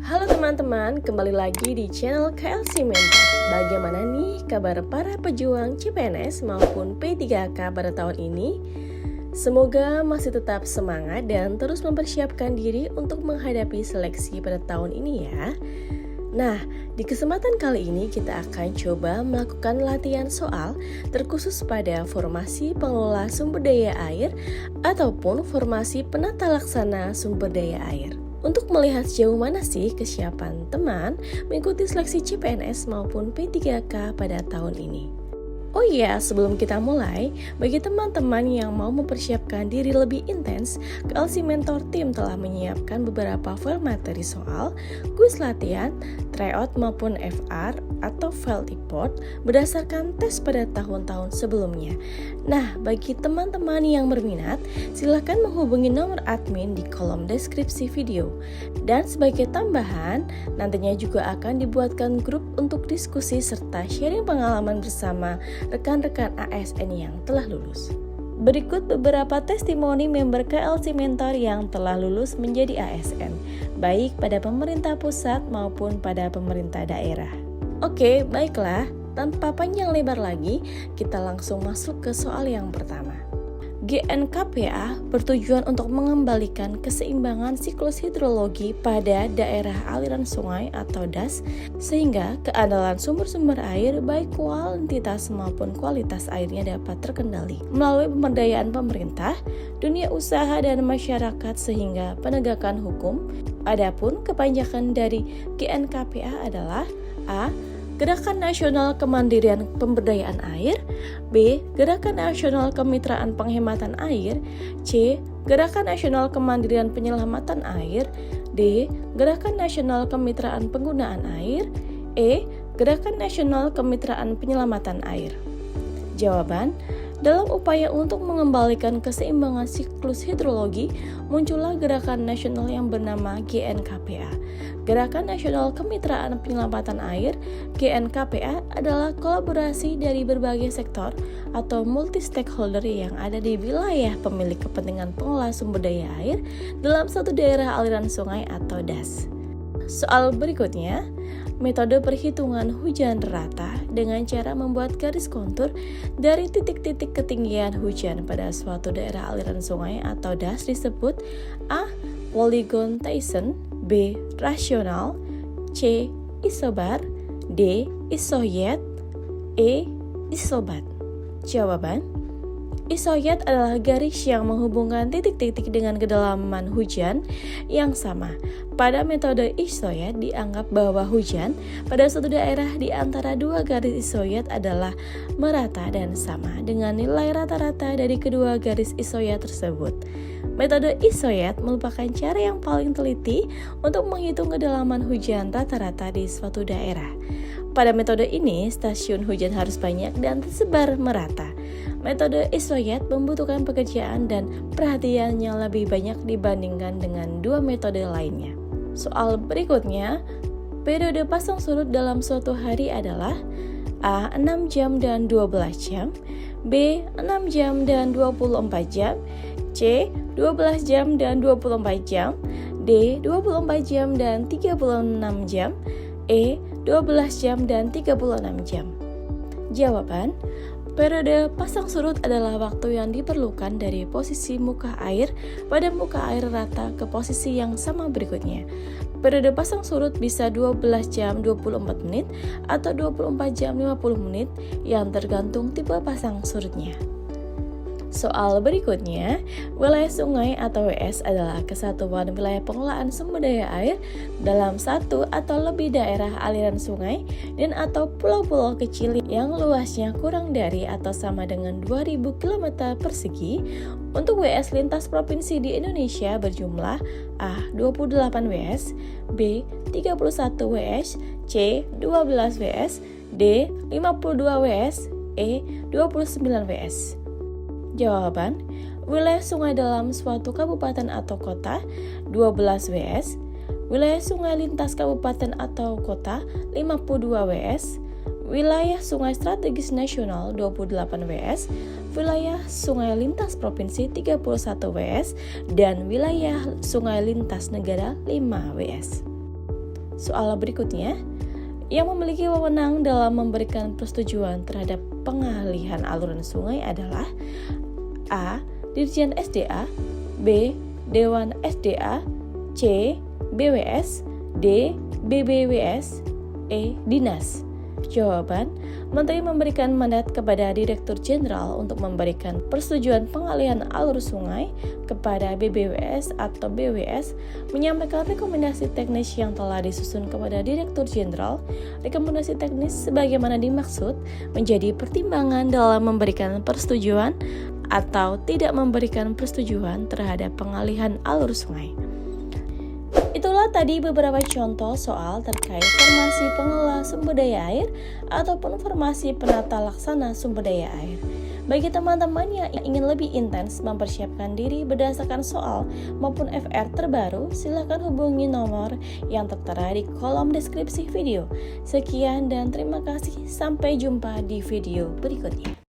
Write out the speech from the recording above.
Halo teman-teman, kembali lagi di channel KLC Mentor. Bagaimana nih kabar para pejuang CPNS maupun P3K pada tahun ini? Semoga masih tetap semangat dan terus mempersiapkan diri untuk menghadapi seleksi pada tahun ini ya. Nah, di kesempatan kali ini kita akan coba melakukan latihan soal terkhusus pada formasi pengelola sumber daya air ataupun formasi penata laksana sumber daya air. Untuk melihat sejauh mana sih kesiapan teman mengikuti seleksi CPNS maupun P3K pada tahun ini. Oh iya, sebelum kita mulai, bagi teman-teman yang mau mempersiapkan diri lebih intens, KLC Mentor Team telah menyiapkan beberapa file materi soal, kuis latihan, tryout maupun FR atau field report berdasarkan tes pada tahun-tahun sebelumnya. Nah, bagi teman-teman yang berminat, silakan menghubungi nomor admin di kolom deskripsi video. Dan sebagai tambahan, nantinya juga akan dibuatkan grup untuk diskusi serta sharing pengalaman bersama rekan-rekan ASN yang telah lulus. Berikut beberapa testimoni member KLC Mentor yang telah lulus menjadi ASN, baik pada pemerintah pusat maupun pada pemerintah daerah. Oke, baiklah, tanpa panjang lebar lagi, kita langsung masuk ke soal yang pertama. GNKPA bertujuan untuk mengembalikan keseimbangan siklus hidrologi pada daerah aliran sungai atau DAS sehingga keandalan sumber-sumber air baik kuantitas maupun kualitas airnya dapat terkendali melalui pemberdayaan pemerintah, dunia usaha dan masyarakat sehingga penegakan hukum. Adapun kepanjangan dari GNKPA adalah A. Gerakan Nasional Kemandirian Pemberdayaan Air, B. Gerakan Nasional Kemitraan Penghematan Air, C. Gerakan Nasional Kemandirian Penyelamatan Air, D. Gerakan Nasional Kemitraan Penggunaan Air, E. Gerakan Nasional Kemitraan Penyelamatan Air. Jawaban, dalam upaya untuk mengembalikan keseimbangan siklus hidrologi, muncullah gerakan nasional yang bernama GNKPA. Gerakan Nasional Kemitraan Penyelamatan Air (GNKPA) adalah kolaborasi dari berbagai sektor atau multi-stakeholder yang ada di wilayah pemilik kepentingan pengelola sumber daya air dalam satu daerah aliran sungai atau DAS. Soal berikutnya, metode perhitungan hujan rata dengan cara membuat garis kontur dari titik-titik ketinggian hujan pada suatu daerah aliran sungai atau DAS disebut A. Polygon Tyson, B. Rasional, C. Isobar, D. Isoyet, E. Isobat. Jawaban, isoyet adalah garis yang menghubungkan titik-titik dengan kedalaman hujan yang sama. Pada metode isoyet dianggap bahwa hujan pada suatu daerah di antara dua garis isoyet adalah merata dan sama dengan nilai rata-rata dari kedua garis isoyet tersebut. Metode isoyet merupakan cara yang paling teliti untuk menghitung kedalaman hujan rata-rata di suatu daerah. Pada metode ini, stasiun hujan harus banyak dan tersebar merata. Metode isoyet membutuhkan pekerjaan dan perhatian yang lebih banyak dibandingkan dengan dua metode lainnya. Soal berikutnya, periode pasang surut dalam suatu hari adalah A. 6 jam dan 12 jam, B. 6 jam dan 24 jam, C. 12 jam dan 24 jam, D. 24 jam dan 36 jam, E. 12 jam dan 36 jam. Jawaban, periode pasang surut adalah waktu yang diperlukan dari posisi muka air pada muka air rata ke posisi yang sama berikutnya. Periode pasang surut bisa 12 jam 24 menit atau 24 jam 50 menit yang tergantung tipe pasang surutnya. Soal berikutnya, wilayah sungai atau WS adalah kesatuan wilayah pengelolaan sumber daya air dalam satu atau lebih daerah aliran sungai dan atau pulau-pulau kecil yang luasnya kurang dari atau sama dengan 2000 km persegi. Untuk WS lintas provinsi di Indonesia berjumlah A. 28 WS, B. 31 WS, C. 12 WS, D. 52 WS, E. 29 WS. Jawaban, wilayah sungai dalam suatu kabupaten atau kota 12 WS, wilayah sungai lintas kabupaten atau kota 52 WS, wilayah sungai strategis nasional 28 WS, wilayah sungai lintas provinsi 31 WS, dan wilayah sungai lintas negara 5 WS. Soal berikutnya, yang memiliki wewenang dalam memberikan persetujuan terhadap pengalihan aliran sungai adalah A. Dirjen SDA, B. Dewan SDA, C. BWS, D. BBWS, E. Dinas. Jawaban, Menteri memberikan mandat kepada Direktur Jenderal untuk memberikan persetujuan pengalihan alur sungai kepada BBWS atau BWS, menyampaikan rekomendasi teknis yang telah disusun kepada Direktur Jenderal. Rekomendasi teknis sebagaimana dimaksud menjadi pertimbangan dalam memberikan persetujuan atau tidak memberikan persetujuan terhadap pengalihan alur sungai. Itulah tadi beberapa contoh soal terkait formasi pengelola sumber daya air ataupun formasi penata laksana sumber daya air. Bagi teman-teman yang ingin lebih intens mempersiapkan diri berdasarkan soal maupun FR terbaru, silakan hubungi nomor yang tertera di kolom deskripsi video. Sekian dan terima kasih, sampai jumpa di video berikutnya.